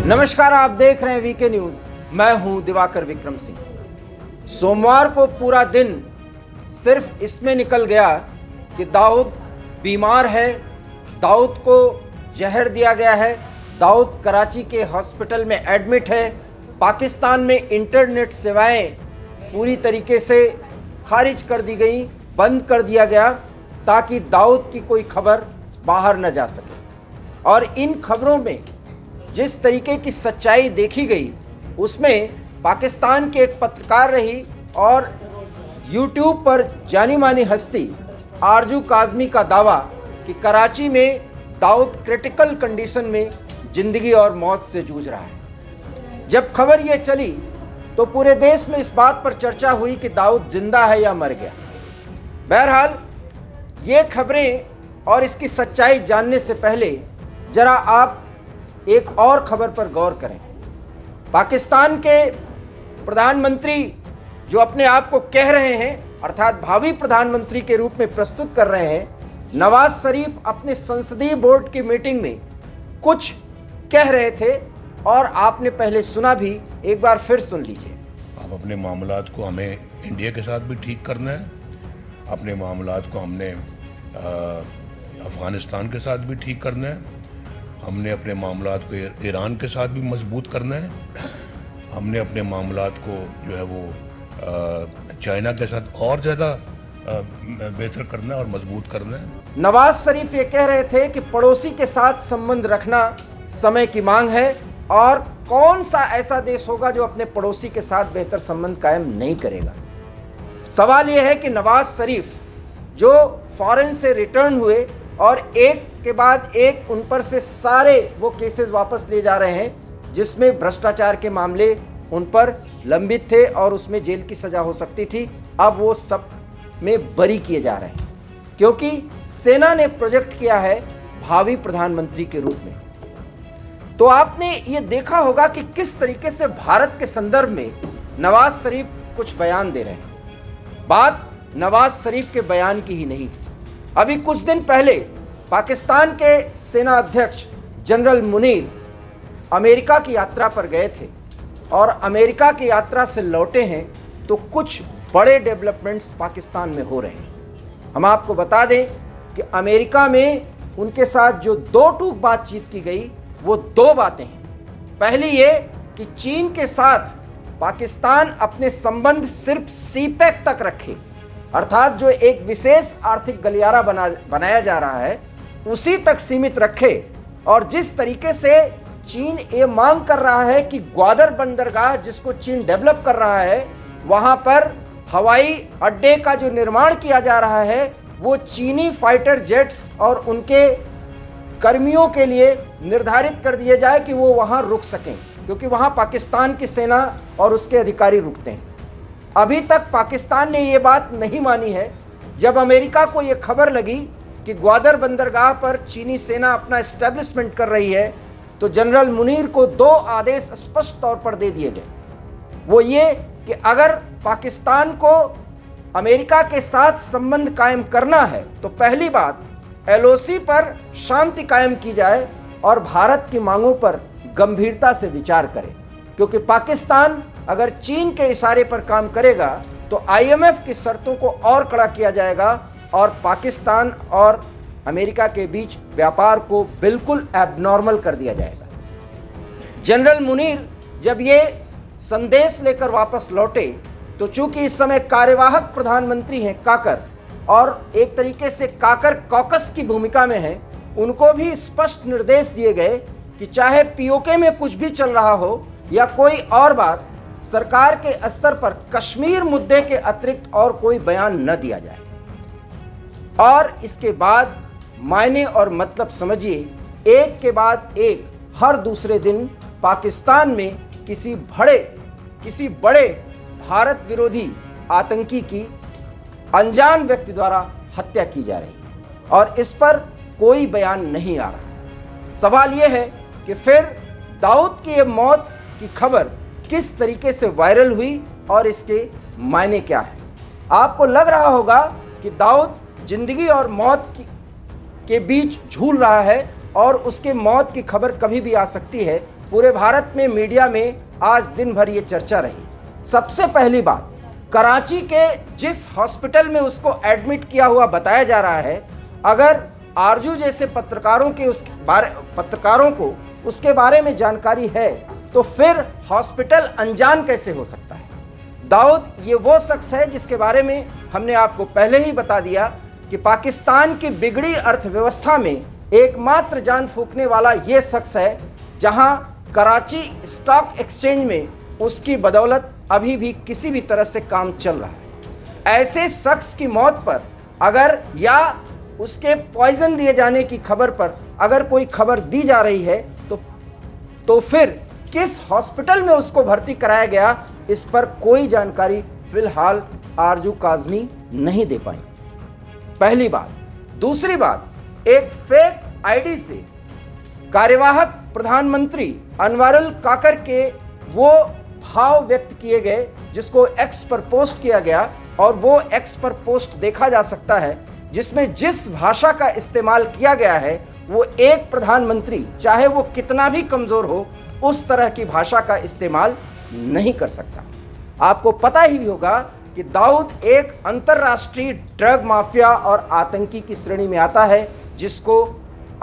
नमस्कार, आप देख रहे हैं वीके न्यूज। मैं हूं दिवाकर विक्रम सिंह। सोमवार को पूरा दिन सिर्फ इसमें निकल गया कि दाऊद बीमार है, दाऊद को जहर दिया गया है, दाऊद कराची के हॉस्पिटल में एडमिट है। पाकिस्तान में इंटरनेट सेवाएं पूरी तरीके से खारिज कर दी गई, बंद कर दिया गया ताकि दाऊद की कोई खबर बाहर न जा सके। और इन खबरों में जिस तरीके की सच्चाई देखी गई उसमें पाकिस्तान के एक पत्रकार रही और YouTube पर जानी मानी हस्ती आरजू काज़मी का दावा कि कराची में दाऊद क्रिटिकल कंडीशन में ज़िंदगी और मौत से जूझ रहा है। जब खबर ये चली तो पूरे देश में इस बात पर चर्चा हुई कि दाऊद जिंदा है या मर गया। बहरहाल ये खबरें और इसकी सच्चाई जानने से पहले जरा आप एक और खबर पर गौर करें। पाकिस्तान के प्रधानमंत्री जो अपने आप को कह रहे हैं, अर्थात भावी प्रधानमंत्री के रूप में प्रस्तुत कर रहे हैं, नवाज शरीफ अपने संसदीय बोर्ड की मीटिंग में कुछ कह रहे थे और आपने पहले सुना भी, एक बार फिर सुन लीजिए। अब अपने मामलात को हमें इंडिया के साथ भी ठीक करना है, अपने मामलात को हमने अफ़गानिस्तान के साथ भी ठीक करना है, हमने अपने मामलात को ईरान के साथ भी मजबूत करना है, हमने अपने मामलात को जो है वो चाइना के साथ और ज़्यादा बेहतर करना है और मजबूत करना है। नवाज शरीफ ये कह रहे थे कि पड़ोसी के साथ संबंध रखना समय की मांग है और कौन सा ऐसा देश होगा जो अपने पड़ोसी के साथ बेहतर संबंध कायम नहीं करेगा। सवाल यह है कि नवाज शरीफ जो फॉरेन से रिटर्न हुए और एक के बाद एक उन पर से सारे वो केसेस वापस ले जा रहे हैं जिसमें भ्रष्टाचार के मामले उन पर लंबित थे और उसमें जेल की सज़ा हो सकती थी, अब वो सब में बरी किए जा रहे हैं क्योंकि सेना ने प्रोजेक्ट किया है भावी प्रधानमंत्री के रूप में। तो आपने ये देखा होगा कि किस तरीके से भारत के संदर्भ में नवाज शरीफ कुछ बयान दे रहे हैं। बात नवाज शरीफ के बयान की ही नहीं। अभी कुछ दिन पहले पाकिस्तान के सेना अध्यक्ष जनरल मुनीर अमेरिका की यात्रा पर गए थे और अमेरिका की यात्रा से लौटे हैं तो कुछ बड़े डेवलपमेंट्स पाकिस्तान में हो रहे हैं। हम आपको बता दें कि अमेरिका में उनके साथ जो दो टूक बातचीत की गई वो दो बातें हैं। पहली ये कि चीन के साथ पाकिस्तान अपने संबंध सिर्फ सीपैक तक रखे, अर्थात जो एक विशेष आर्थिक गलियारा बनाया जा रहा है उसी तक सीमित रखे। और जिस तरीके से चीन ये मांग कर रहा है कि ग्वादर बंदरगाह जिसको चीन डेवलप कर रहा है वहां पर हवाई अड्डे का जो निर्माण किया जा रहा है वो चीनी फाइटर जेट्स और उनके कर्मियों के लिए निर्धारित कर दिए जाए कि वो वहां रुक सकें, क्योंकि वहां पाकिस्तान की सेना और उसके अधिकारी रुकते हैं। अभी तक पाकिस्तान ने ये बात नहीं मानी है। जब अमेरिका को ये खबर लगी कि ग्वादर बंदरगाह पर चीनी सेना अपना एस्टेब्लिशमेंट कर रही है तो जनरल मुनीर को दो आदेश स्पष्ट तौर पर दे दिए गए। वो ये कि अगर पाकिस्तान को अमेरिका के साथ संबंध कायम करना है तो पहली बात LOC पर शांति कायम की जाए और भारत की मांगों पर गंभीरता से विचार करे, क्योंकि पाकिस्तान अगर चीन के इशारे पर काम करेगा तो IMF की शर्तों को और कड़ा किया जाएगा और पाकिस्तान और अमेरिका के बीच व्यापार को बिल्कुल एबनॉर्मल कर दिया जाएगा। जनरल मुनीर जब ये संदेश लेकर वापस लौटे तो चूंकि इस समय कार्यवाहक प्रधानमंत्री हैं काकर और एक तरीके से काकर कॉकस की भूमिका में हैं, उनको भी स्पष्ट निर्देश दिए गए कि चाहे POK में कुछ भी चल रहा हो या कोई और बात, सरकार के स्तर पर कश्मीर मुद्दे के अतिरिक्त और कोई बयान न दिया जाए। और इसके बाद मायने और मतलब समझिए, एक के बाद एक हर दूसरे दिन पाकिस्तान में किसी बड़े भारत विरोधी आतंकी की अनजान व्यक्ति द्वारा हत्या की जा रही है और इस पर कोई बयान नहीं आ रहा। सवाल यह है कि फिर दाऊद की मौत की खबर किस तरीके से वायरल हुई और इसके मायने क्या है। आपको लग रहा होगा कि दाऊद जिंदगी और मौत के बीच झूल रहा है और उसके मौत की खबर कभी भी आ सकती है, पूरे भारत में मीडिया में आज दिन भर ये चर्चा रही। सबसे पहली बात, कराची के जिस हॉस्पिटल में उसको एडमिट किया हुआ बताया जा रहा है, अगर आरजू जैसे पत्रकारों को उसके बारे में जानकारी है तो फिर हॉस्पिटल अनजान कैसे हो सकता है। दाऊद ये वो शख्स है जिसके बारे में हमने आपको पहले ही बता दिया कि पाकिस्तान की बिगड़ी अर्थव्यवस्था में एकमात्र जान फूंकने वाला ये शख्स है, जहां कराची स्टॉक एक्सचेंज में उसकी बदौलत अभी भी किसी भी तरह से काम चल रहा है। ऐसे शख्स की मौत पर अगर या उसके पॉइजन दिए जाने की खबर पर अगर कोई खबर दी जा रही है तो फिर किस हॉस्पिटल में उसको भर्ती कराया गया, इस पर कोई जानकारी फिलहाल आरजू काज़मी नहीं दे पाई। पहली बात। दूसरी बात, एक फेक आईडी से कार्यवाहक प्रधानमंत्री अनवरुल काकर के वो भाव व्यक्त किए गए जिसको एक्स पर पोस्ट किया गया, और वो एक्स पर पोस्ट देखा जा सकता है जिसमें जिस भाषा का इस्तेमाल किया गया है वो एक प्रधानमंत्री चाहे वो कितना भी कमजोर हो उस तरह की भाषा का इस्तेमाल नहीं कर सकता। आपको पता ही होगा कि दाऊद एक अंतर्राष्ट्रीय ड्रग माफिया और आतंकी की श्रेणी में आता है जिसको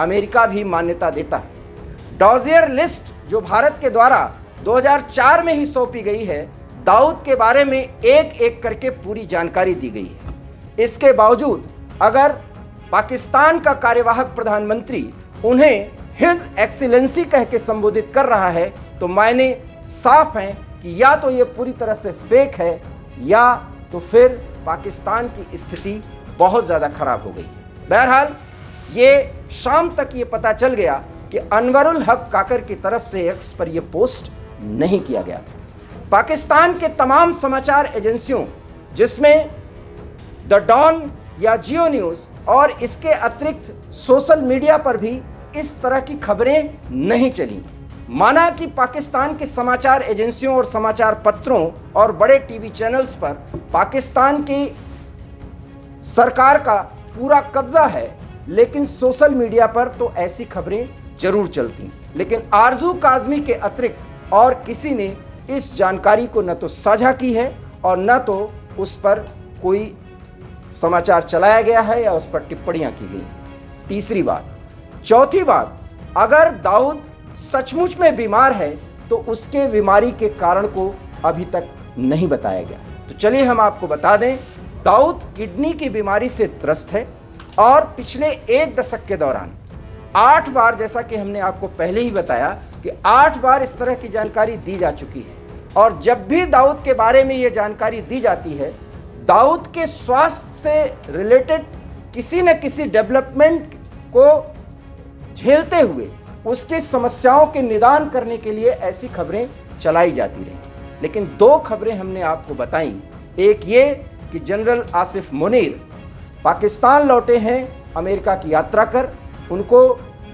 अमेरिका भी मान्यता देता है। डॉजियर लिस्ट जो भारत के द्वारा 2004 में ही सौंपी गई है, दाऊद के बारे में एक एक करके पूरी जानकारी दी गई है। इसके बावजूद अगर पाकिस्तान का कार्यवाहक प्रधानमंत्री उन्हें हिज एक्सीलेंसी कह के संबोधित कर रहा है तो मायने साफ हैं कि या तो ये पूरी तरह से फेक है या तो फिर पाकिस्तान की स्थिति बहुत ज़्यादा खराब हो गई है। बहरहाल ये शाम तक ये पता चल गया कि अनवरुल हक काकर की तरफ से एक्स पर यह पोस्ट नहीं किया गया था। पाकिस्तान के तमाम समाचार एजेंसियों जिसमें द डॉन या जियो न्यूज़ और इसके अतिरिक्त सोशल मीडिया पर भी इस तरह की खबरें नहीं चली। माना कि पाकिस्तान के समाचार एजेंसियों और समाचार पत्रों और बड़े टीवी चैनल्स पर पाकिस्तान की सरकार का पूरा कब्जा है, लेकिन सोशल मीडिया पर तो ऐसी खबरें जरूर चलती। लेकिन आरजू काज़मी के अतिरिक्त और किसी ने इस जानकारी को न तो साझा की है और न तो उस पर कोई समाचार चलाया गया है या उस पर टिप्पणियां की गई। तीसरी बात। चौथी बात, अगर दाऊद सचमुच में बीमार है तो उसके बीमारी के कारण को अभी तक नहीं बताया गया। तो चलिए हम आपको बता दें, दाऊद किडनी की बीमारी से त्रस्त है और पिछले एक दशक के दौरान 8 बार, जैसा कि हमने आपको पहले ही बताया कि 8 बार इस तरह की जानकारी दी जा चुकी है। और जब भी दाऊद के बारे में ये जानकारी दी जाती है, दाऊद के स्वास्थ्य से रिलेटेड किसी न किसी डेवलपमेंट को झेलते हुए उसकी समस्याओं के निदान करने के लिए ऐसी खबरें चलाई जाती रही। लेकिन 2 खबरें हमने आपको बताई। एक ये कि जनरल आसिफ मुनीर पाकिस्तान लौटे हैं अमेरिका की यात्रा कर। उनको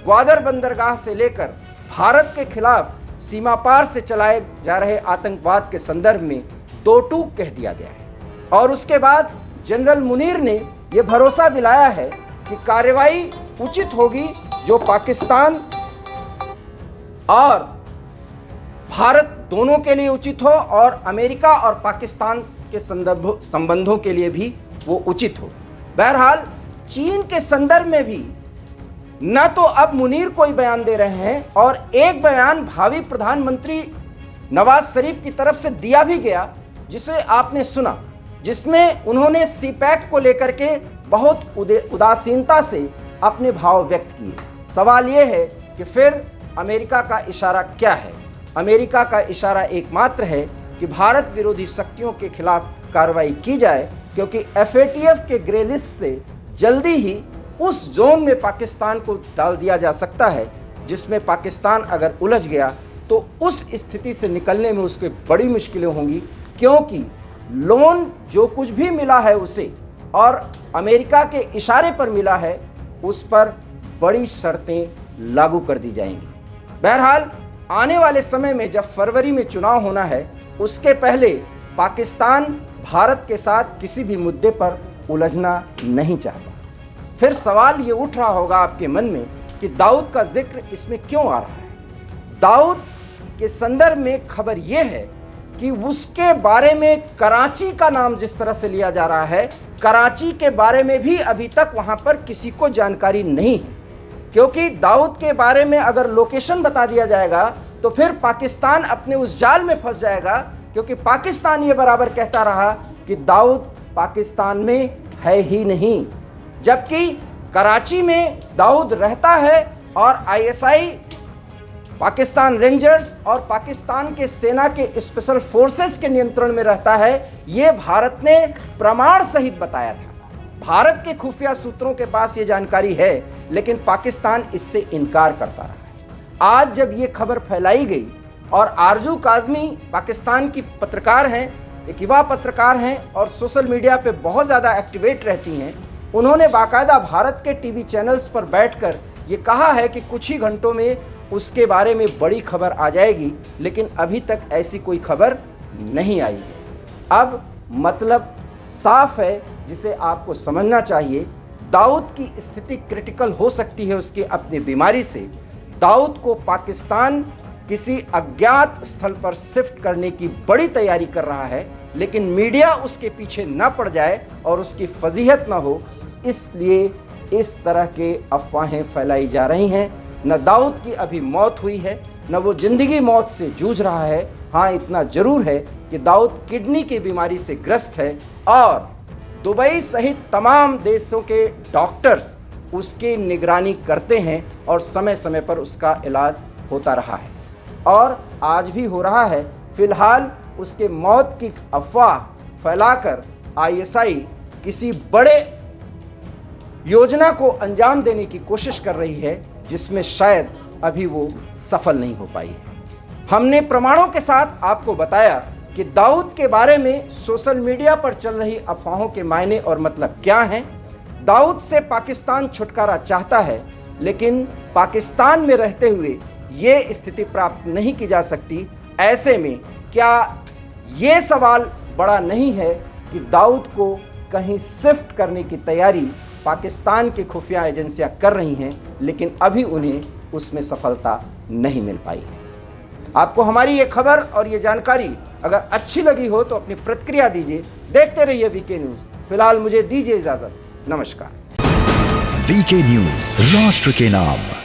ग्वादर बंदरगाह से लेकर भारत के खिलाफ सीमा पार से चलाए जा रहे आतंकवाद के संदर्भ में 2 टूक कह दिया गया है। और उसके बाद जनरल मुनीर ने यह भरोसा दिलाया है कि कार्रवाई उचित होगी जो पाकिस्तान और भारत दोनों के लिए उचित हो और अमेरिका और पाकिस्तान के संबंधों के लिए भी वो उचित हो। बहरहाल चीन के संदर्भ में भी न तो अब मुनीर कोई बयान दे रहे हैं और एक बयान भावी प्रधानमंत्री नवाज शरीफ की तरफ से दिया भी गया जिसे आपने सुना, जिसमें उन्होंने सीपैक को लेकर के बहुत उदासीनता से अपने भाव व्यक्त किए। सवाल यह है कि फिर अमेरिका का इशारा क्या है? अमेरिका का इशारा एकमात्र है कि भारत विरोधी शक्तियों के खिलाफ कार्रवाई की जाए, क्योंकि FATF के ग्रे लिस्ट से जल्दी ही उस जोन में पाकिस्तान को डाल दिया जा सकता है जिसमें पाकिस्तान अगर उलझ गया तो उस स्थिति से निकलने में उसके बड़ी मुश्किलें होंगी, क्योंकि लोन जो कुछ भी मिला है उसे और अमेरिका के इशारे पर मिला है उस पर बड़ी शर्तें लागू कर दी जाएंगी। बहरहाल आने वाले समय में जब फरवरी में चुनाव होना है उसके पहले पाकिस्तान भारत के साथ किसी भी मुद्दे पर उलझना नहीं चाहता। फिर सवाल ये उठ रहा होगा आपके मन में कि दाऊद का जिक्र इसमें क्यों आ रहा है? दाऊद के संदर्भ में खबर यह है कि उसके बारे में कराची का नाम जिस तरह से लिया जा रहा है, कराची के बारे में भी अभी तक वहां पर किसी को जानकारी नहीं है। क्योंकि दाऊद के बारे में अगर लोकेशन बता दिया जाएगा तो फिर पाकिस्तान अपने उस जाल में फंस जाएगा, क्योंकि पाकिस्तान ये बराबर कहता रहा कि दाऊद पाकिस्तान में है ही नहीं, जबकि कराची में दाऊद रहता है और आईएसआई, पाकिस्तान रेंजर्स और पाकिस्तान के सेना के स्पेशल फोर्सेस के नियंत्रण में रहता है। ये भारत ने प्रमाण सहित बताया था। भारत के खुफिया सूत्रों के पास ये जानकारी है, लेकिन पाकिस्तान इससे इनकार करता रहा है। आज जब ये खबर फैलाई गई और आरजू काज़मी पाकिस्तान की पत्रकार हैं, एक युवा पत्रकार हैं और सोशल मीडिया पे बहुत ज़्यादा एक्टिवेट रहती हैं, उन्होंने बाकायदा भारत के टीवी चैनल्स पर बैठकर ये कहा है कि कुछ ही घंटों में उसके बारे में बड़ी खबर आ जाएगी, लेकिन अभी तक ऐसी कोई खबर नहीं आई है। अब मतलब साफ है, जिसे आपको समझना चाहिए। दाऊद की स्थिति क्रिटिकल हो सकती है उसकी अपनी बीमारी से। दाऊद को पाकिस्तान किसी अज्ञात स्थल पर शिफ्ट करने की बड़ी तैयारी कर रहा है, लेकिन मीडिया उसके पीछे न पड़ जाए और उसकी फजीहत न हो, इसलिए इस तरह के अफवाहें फैलाई जा रही हैं। न दाऊद की अभी मौत हुई है, न वो जिंदगी मौत से जूझ रहा है। हाँ, इतना जरूर है कि दाऊद किडनी की बीमारी से ग्रस्त है और दुबई सहित तमाम देशों के डॉक्टर्स उसकी निगरानी करते हैं और समय समय पर उसका इलाज होता रहा है और आज भी हो रहा है। फिलहाल उसके मौत की अफवाह फैलाकर आईएसआई किसी बड़े योजना को अंजाम देने की कोशिश कर रही है, जिसमें शायद अभी वो सफल नहीं हो पाई है। हमने प्रमाणों के साथ आपको बताया कि दाऊद के बारे में सोशल मीडिया पर चल रही अफवाहों के मायने और मतलब क्या हैं। दाऊद से पाकिस्तान छुटकारा चाहता है, लेकिन पाकिस्तान में रहते हुए ये स्थिति प्राप्त नहीं की जा सकती। ऐसे में क्या ये सवाल बड़ा नहीं है कि दाऊद को कहीं शिफ्ट करने की तैयारी पाकिस्तान की खुफिया एजेंसियां कर रही हैं, लेकिन अभी उन्हें उसमें सफलता नहीं मिल पाई है। आपको हमारी ये खबर और ये जानकारी अगर अच्छी लगी हो तो अपनी प्रतिक्रिया दीजिए। देखते रहिए वीके न्यूज़। फिलहाल मुझे दीजिए इजाजत। नमस्कार। वीके न्यूज़, राष्ट्र के नाम।